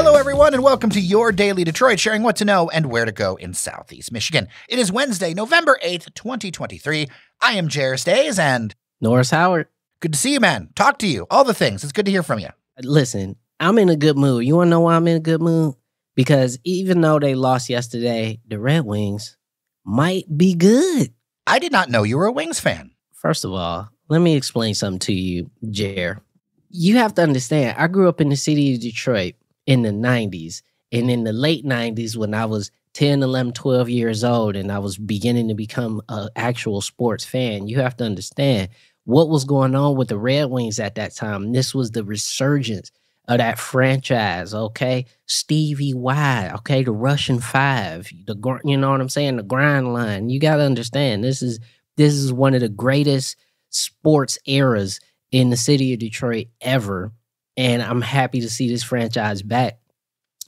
Hello, everyone, and welcome to your Daily Detroit, sharing what to know and where to go in Southeast Michigan. It is Wednesday, November 8th, 2023. I am Jairus Days, and Norris Howard. Good to see you, man. Talk to you. All the things. It's good to hear from you. Listen, I'm in a good mood. You want to know why I'm in a good mood? Because even though they lost yesterday, the Red Wings might be good. I did not know you were a Wings fan. First of all, let me explain something to you, Jer. You have to understand, I grew up in the city of Detroit in the 90s. And in the late 90s, when I was 10, 11, 12 years old and I was beginning to become an actual sports fan, you have to understand what was going on with the Red Wings at that time. This was the resurgence of that franchise, okay? Stevie Y, okay? The Russian Five, you know what I'm saying? The grind line. You got to understand, this is one of the greatest sports eras in the city of Detroit ever. And I'm happy to see this franchise back.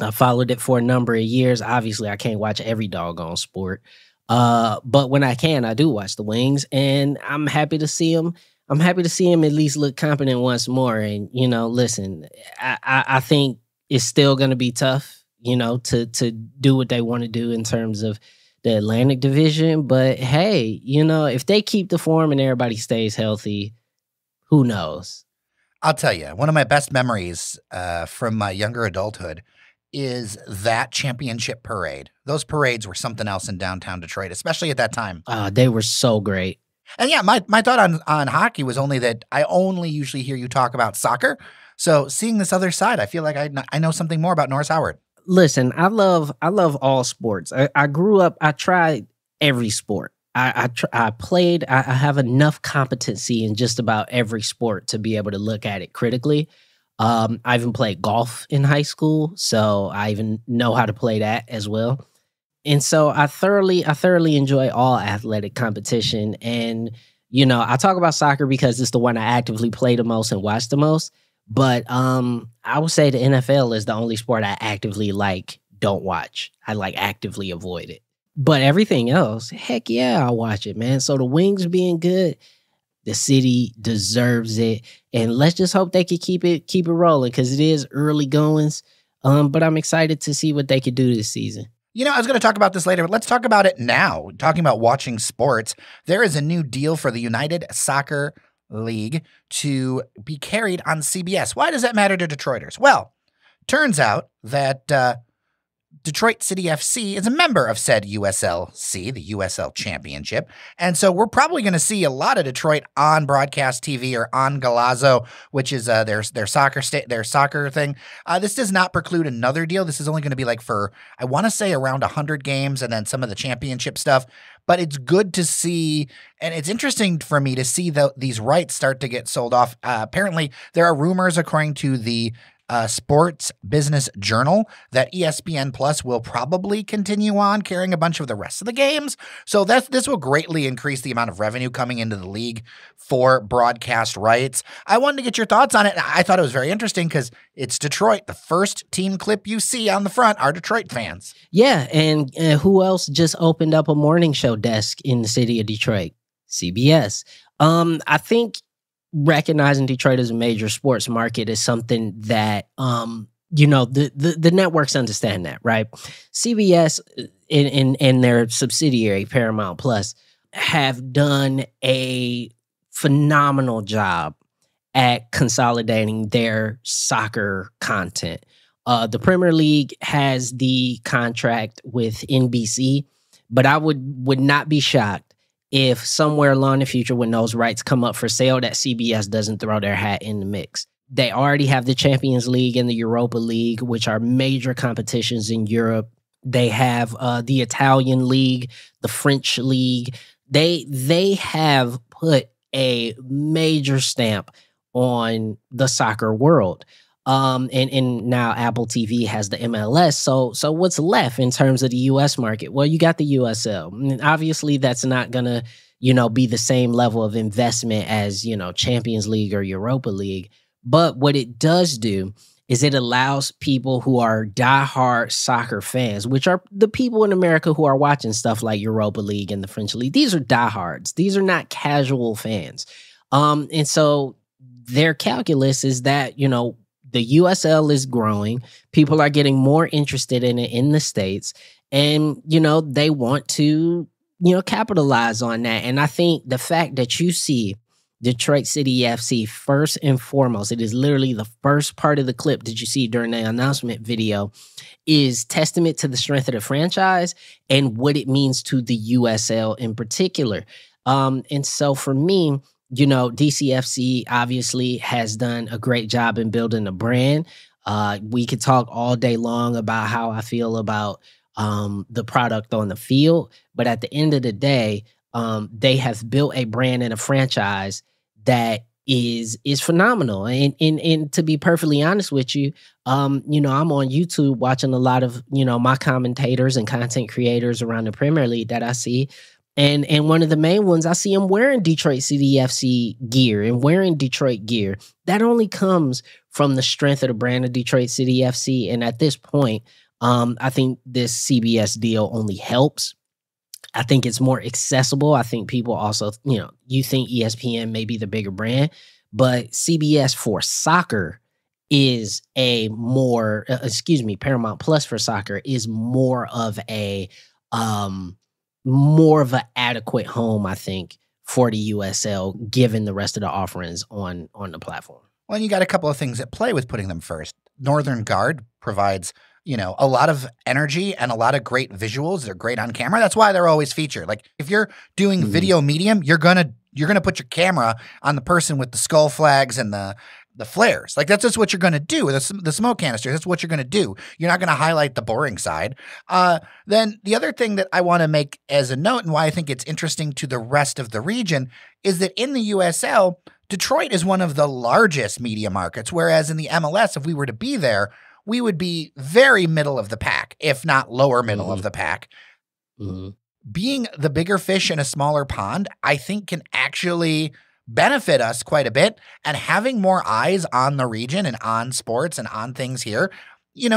I followed it for a number of years. Obviously, I can't watch every doggone sport. But when I can, I do watch the Wings. And I'm happy to see them. I'm happy to see him at least look competent once more. And, you know, listen, I think it's still going to be tough, you know, to do what they want to do in terms of the Atlantic Division. But, hey, you know, if they keep the form and everybody stays healthy, who knows? I'll tell you, one of my best memories from my younger adulthood is that championship parade. Those parades were something else in downtown Detroit, especially at that time. They were so great. And yeah, my thought on hockey was only that I only usually hear you talk about soccer. So seeing this other side, I feel like I know something more about Norris Howard. Listen, I love all sports. I grew up, I tried every sport. I played, I have enough competency in just about every sport to be able to look at it critically. I even played golf in high school, so I even know how to play that as well. And so I thoroughly enjoy all athletic competition. And, you know, I talk about soccer because it's the one I actively play the most and watch the most. But I would say the NFL is the only sport I actively don't watch. I actively avoid it. But everything else, heck yeah, I'll watch it, man. So the Wings being good, the city deserves it. And let's just hope they can keep it rolling because it is early goings. But I'm excited to see what they could do this season. You know, I was going to talk about this later, but let's talk about it now. Talking about watching sports, there is a new deal for the United Soccer League to be carried on CBS. Why does that matter to Detroiters? Well, turns out that Detroit City FC is a member of said USLC, the USL Championship. And so we're probably going to see a lot of Detroit on broadcast TV or on Golazo, which is their soccer thing. This does not preclude another deal. This is only going to be for, I want to say, around 100 games and then some of the championship stuff. But it's good to see, and it's interesting for me to see these rights start to get sold off. Apparently, there are rumors, according to the Sports Business Journal, that ESPN Plus will probably continue on carrying a bunch of the rest of the games. So this will greatly increase the amount of revenue coming into the league for broadcast rights. I wanted to get your thoughts on it. I thought it was very interesting because it's Detroit. The first team clip you see on the front are Detroit fans. Yeah, and who else just opened up a morning show desk in the city of Detroit? CBS. I think recognizing Detroit as a major sports market is something that, you know, the networks understand that, right? CBS in their subsidiary, Paramount Plus, have done a phenomenal job at consolidating their soccer content. The Premier League has the contract with NBC, but I would not be shocked if somewhere along the future when those rights come up for sale that CBS doesn't throw their hat in the mix. They already have the Champions League and the Europa League, which are major competitions in Europe. They have the Italian League, the French League. They have put a major stamp on the soccer world. And now Apple TV has the MLS. So what's left in terms of the US market? Well, you got the USL. And obviously that's not going to, you know, be the same level of investment as, you know, Champions League or Europa League. But what it does do is it allows people who are diehard soccer fans, which are the people in America who are watching stuff like Europa League and the French League. These are diehards. These are not casual fans. And so their calculus is that, you know, the USL is growing. People are getting more interested in it in the States. And, they want to, capitalize on that. And I think the fact that you see Detroit City FC first and foremost, it is literally the first part of the clip that you see during the announcement video, is testament to the strength of the franchise and what it means to the USL in particular. And so for me, DCFC obviously has done a great job in building a brand. We could talk all day long about how I feel about the product on the field, but at the end of the day, they have built a brand and a franchise that is phenomenal. And to be perfectly honest with you, I'm on YouTube watching a lot of, my commentators and content creators around the Premier League that I see. And one of the main ones, I see them wearing Detroit City FC gear and wearing Detroit gear. That only comes from the strength of the brand of Detroit City FC. And at this point, I think this CBS deal only helps. I think it's more accessible. I think people also, you think ESPN may be the bigger brand, but CBS for soccer is a more, Paramount Plus for soccer is more of an adequate home, I think, for the USL, given the rest of the offerings on the platform. Well, and you got a couple of things at play with putting them first. Northern Guard provides a lot of energy and a lot of great visuals. They're great on camera. That's why they're always featured. Like if you're doing video medium, you're gonna put your camera on the person with the skull flags and the flares. Like that's just what you're gonna do. The smoke canisters. That's what you're gonna do. You're not gonna highlight the boring side. Then the other thing that I want to make as a note and why I think it's interesting to the rest of the region is that in the USL, Detroit is one of the largest media markets, whereas in the MLS, if we were to be there, we would be very middle of the pack, if not lower middle of the pack. Being the bigger fish in a smaller pond, I think can actually benefit us quite a bit. And having more eyes on the region and on sports and on things here,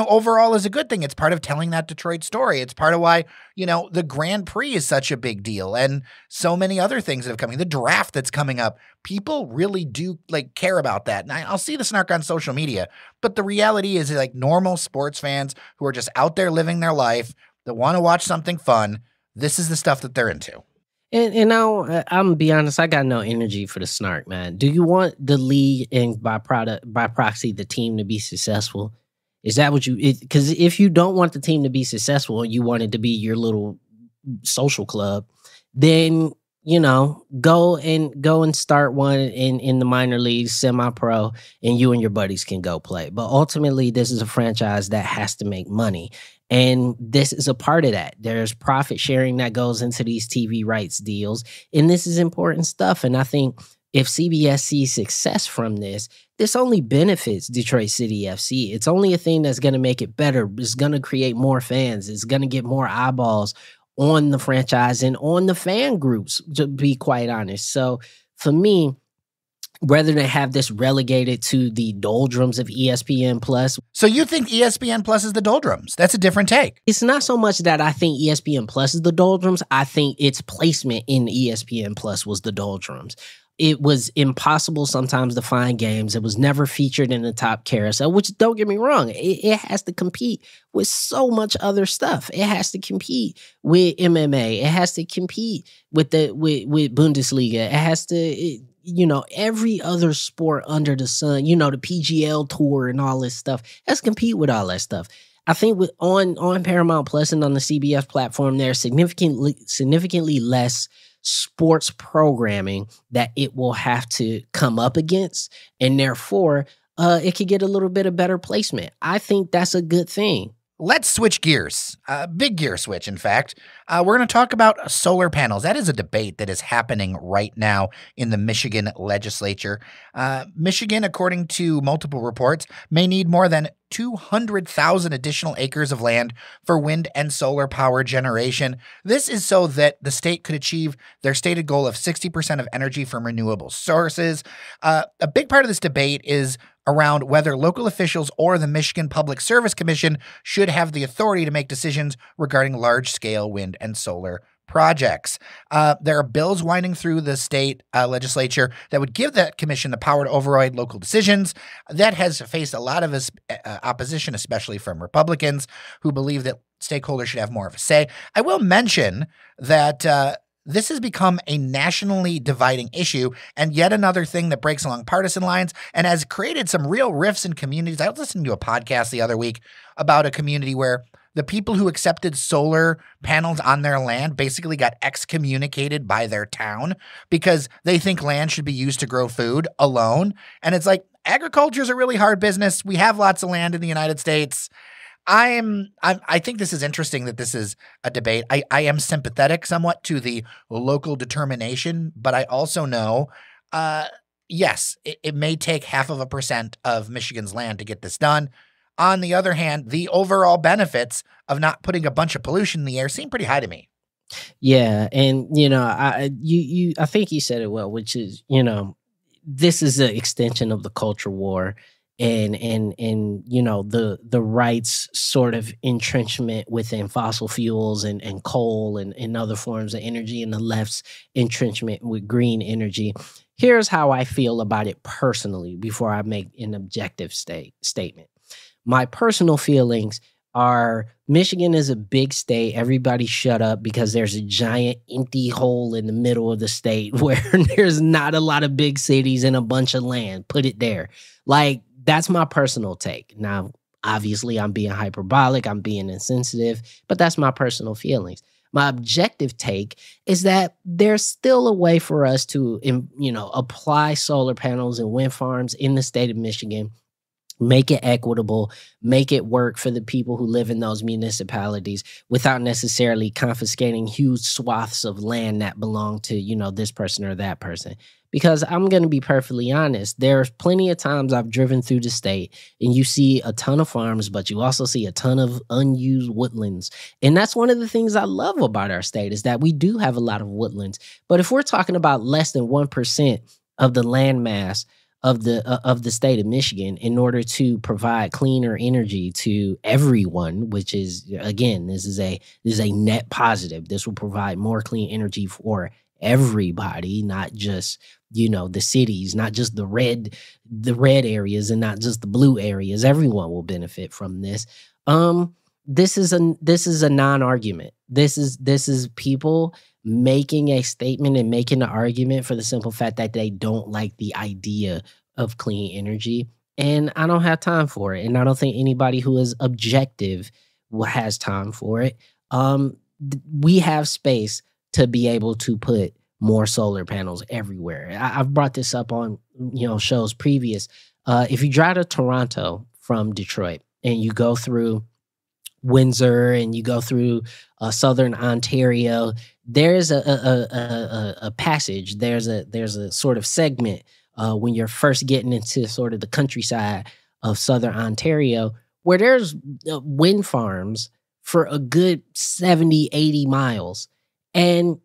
overall is a good thing. It's part of telling that Detroit story. It's part of why, the Grand Prix is such a big deal and so many other things that have coming. The draft that's coming up, people really do care about that. And I'll see the snark on social media, but the reality is normal sports fans who are just out there living their life that want to watch something fun. This is the stuff that they're into. And now I'm gonna be honest, I got no energy for the snark, man. Do you want the league and by proxy the team to be successful? Is that what because if you don't want the team to be successful and you want it to be your little social club, then, go and start one in the minor leagues, semi-pro, and you and your buddies can go play. But ultimately, this is a franchise that has to make money. And this is a part of that. There's profit sharing that goes into these TV rights deals. And this is important stuff. And I think if CBS sees success from this only benefits Detroit City FC. It's only a thing that's going to make it better. It's going to create more fans. It's going to get more eyeballs on the franchise and on the fan groups, to be quite honest. So for me, rather than have this relegated to the doldrums of ESPN Plus. So you think ESPN Plus is the doldrums? That's a different take. It's not so much that I think ESPN Plus is the doldrums. I think its placement in ESPN Plus was the doldrums. It was impossible sometimes to find games. It was never featured in the top carousel, which, don't get me wrong, it has to compete with so much other stuff. It has to compete with MMA. It has to compete with with Bundesliga. It has to, every other sport under the sun, the PGL Tour and all this stuff. It has to compete with all that stuff. I think on Paramount Plus and on the CBS platform, there's significantly less sports programming that it will have to come up against, and therefore it could get a little bit of better placement. I think that's a good thing. Let's switch gears. Big gear switch, in fact. We're going to talk about solar panels. That is a debate that is happening right now in the Michigan legislature. Michigan, according to multiple reports, may need more than 200,000 additional acres of land for wind and solar power generation. This is so that the state could achieve their stated goal of 60% of energy from renewable sources. A big part of this debate is around whether local officials or the Michigan Public Service Commission should have the authority to make decisions regarding large-scale wind and solar projects. There are bills winding through the state legislature that would give that commission the power to override local decisions. That has faced a lot of opposition, especially from Republicans who believe that stakeholders should have more of a say. I will mention that this has become a nationally dividing issue and yet another thing that breaks along partisan lines and has created some real rifts in communities. I was listening to a podcast the other week about a community where the people who accepted solar panels on their land basically got excommunicated by their town because they think land should be used to grow food alone. And it's like, agriculture is a really hard business. We have lots of land in the United States. I think this is interesting that this is a debate. I am sympathetic somewhat to the local determination, but I also know, yes, it may take 0.5% of Michigan's land to get this done. On the other hand, the overall benefits of not putting a bunch of pollution in the air seem pretty high to me. Yeah, and I think you said it well, which is, this is an extension of the culture war. And the right's sort of entrenchment within fossil fuels and coal and other forms of energy, and the left's entrenchment with green energy. Here's how I feel about it personally before I make an objective statement. My personal feelings are Michigan is a big state. Everybody shut up because there's a giant empty hole in the middle of the state where there's not a lot of big cities and a bunch of land. Put it there. That's my personal take. Now, obviously, I'm being hyperbolic. I'm being insensitive, but that's my personal feelings. My objective take is that there's still a way for us to, apply solar panels and wind farms in the state of Michigan, make it equitable, make it work for the people who live in those municipalities without necessarily confiscating huge swaths of land that belong to, this person or that person. Because I'm going to be perfectly honest, there's plenty of times I've driven through the state and you see a ton of farms, but you also see a ton of unused woodlands. And that's one of the things I love about our state is that we do have a lot of woodlands. But if we're talking about less than 1% of the land mass of the state of Michigan in order to provide cleaner energy to everyone, which is, again, this is a net positive. This will provide more clean energy for everybody, not just the cities, not just the red areas and not just the blue areas. Everyone will benefit from this. This is a non-argument. This is people making a statement and making an argument for the simple fact that they don't like the idea of clean energy. And I don't have time for it. And I don't think anybody who is objective has time for it. We have space to be able to put more solar panels everywhere. I've brought this up on shows previous. If you drive to Toronto from Detroit and you go through Windsor and you go through southern Ontario, there's a passage. There's a sort of segment when you're first getting into sort of the countryside of southern Ontario where there's wind farms for a good 70, 80 miles. And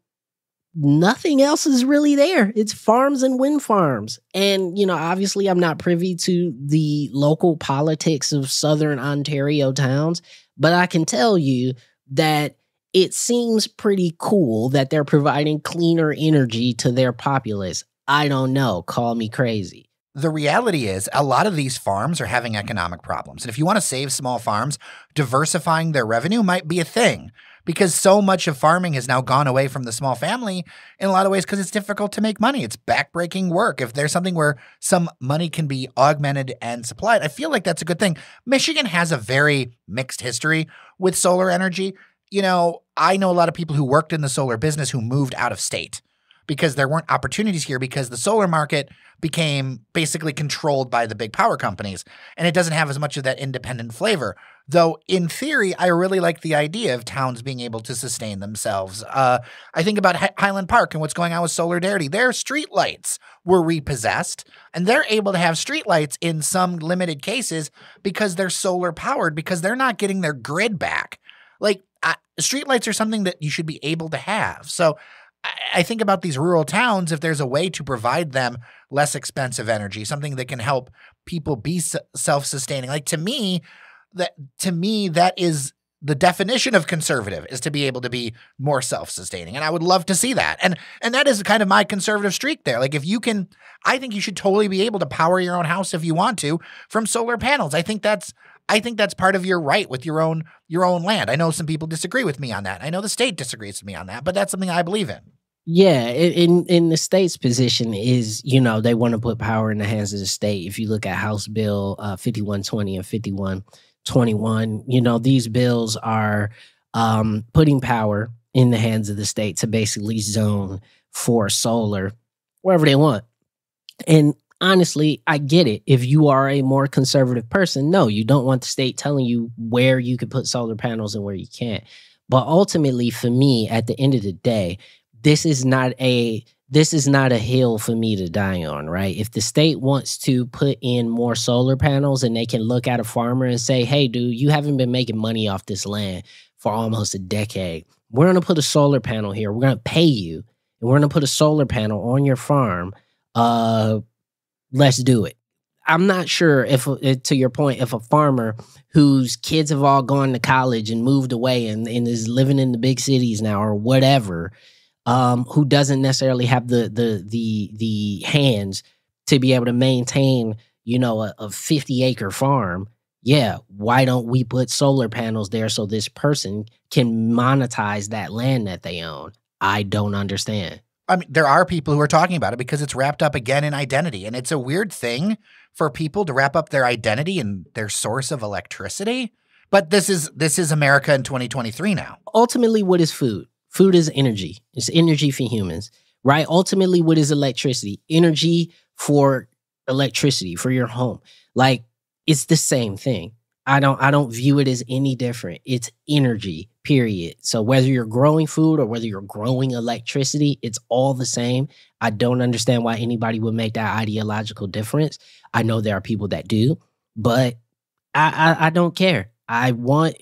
nothing else is really there. It's farms and wind farms. And, obviously I'm not privy to the local politics of southern Ontario towns, but I can tell you that it seems pretty cool that they're providing cleaner energy to their populace. I don't know. Call me crazy. The reality is a lot of these farms are having economic problems. And if you want to save small farms, diversifying their revenue might be a thing because so much of farming has now gone away from the small family in a lot of ways because it's difficult to make money. It's backbreaking work. If there's something where some money can be augmented and supplied, I feel like that's a good thing. Michigan has a very mixed history with solar energy. I know a lot of people who worked in the solar business who moved out of state because there weren't opportunities here because the solar market became basically controlled by the big power companies, and it doesn't have as much of that independent flavor. Though, in theory, I really like the idea of towns being able to sustain themselves. I think about Highland Park and what's going on with Solidarity. Their streetlights were repossessed, and they're able to have streetlights in some limited cases because they're solar powered, because they're not getting their grid back. Streetlights are something that you should be able to have. So I think about these rural towns, if there's a way to provide them less expensive energy, something that can help people be self-sustaining. To me, that is the definition of conservative is to be able to be more self-sustaining. And I would love to see that. And that is kind of my conservative streak there. Like if you can, I think you should totally be able to power your own house if you want to from solar panels. I think that's part of your right with your own land. I know some people disagree with me on that. I know the state disagrees with me on that, but that's something I believe in. Yeah, in the state's position is, they want to put power in the hands of the state. If you look at House Bill 5120 and 5121, these bills are putting power in the hands of the state to basically zone for solar wherever they want. And honestly, I get it. If you are a more conservative person, no, you don't want the state telling you where you can put solar panels and where you can't. But ultimately, for me, at the end of the day, this is not a hill for me to die on, right? If the state wants to put in more solar panels and they can look at a farmer and say, hey, dude, you haven't been making money off this land for almost a decade. We're going to put a solar panel here. We're going to pay you, and we're going to put a solar panel on your farm. Let's do it. I'm not sure if, to your point, if a farmer whose kids have all gone to college and moved away and is living in the big cities now or whatever, who doesn't necessarily have the hands to be able to maintain, a 50-acre farm. Yeah, why don't we put solar panels there so this person can monetize that land that they own? I don't understand. I mean, there are people who are talking about it because it's wrapped up again in identity. And it's a weird thing for people to wrap up their identity in their source of electricity. But this is America in 2023 now. Ultimately, what is food? Food is energy. It's energy for humans, right? Ultimately, what is electricity? Energy for electricity for your home. Like, it's the same thing. I don't view it as any different. It's energy, period. So whether you're growing food or whether you're growing electricity, it's all the same. I don't understand why anybody would make that ideological difference. I know there are people that do, but I don't care. I want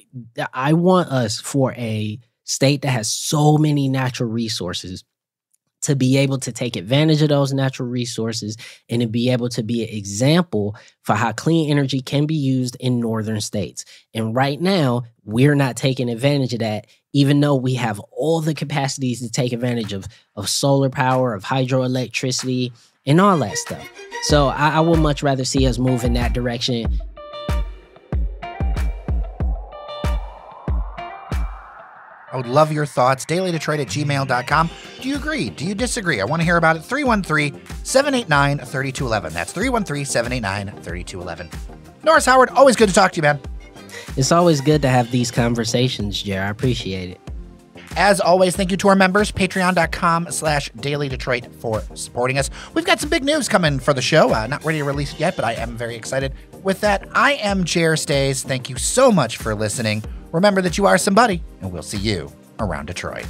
us for a state that has so many natural resources to be able to take advantage of those natural resources and to be able to be an example for how clean energy can be used in northern states. And right now, we're not taking advantage of that, even though we have all the capacities to take advantage of solar power, of hydroelectricity, and all that stuff. So I would much rather see us move in that direction. I would love your thoughts. dailydetroit@gmail.com. Do you agree? Do you disagree? I want to hear about it. 313-789-3211. That's 313-789-3211. Norris Howard, always good to talk to you, man. It's always good to have these conversations, Jer. I appreciate it. As always, thank you to our members, patreon.com/dailydetroit for supporting us. We've got some big news coming for the show. Not ready to release it yet, but I am very excited. With that, I am Jer Stays. Thank you so much for listening. Remember that you are somebody, and we'll see you around Detroit.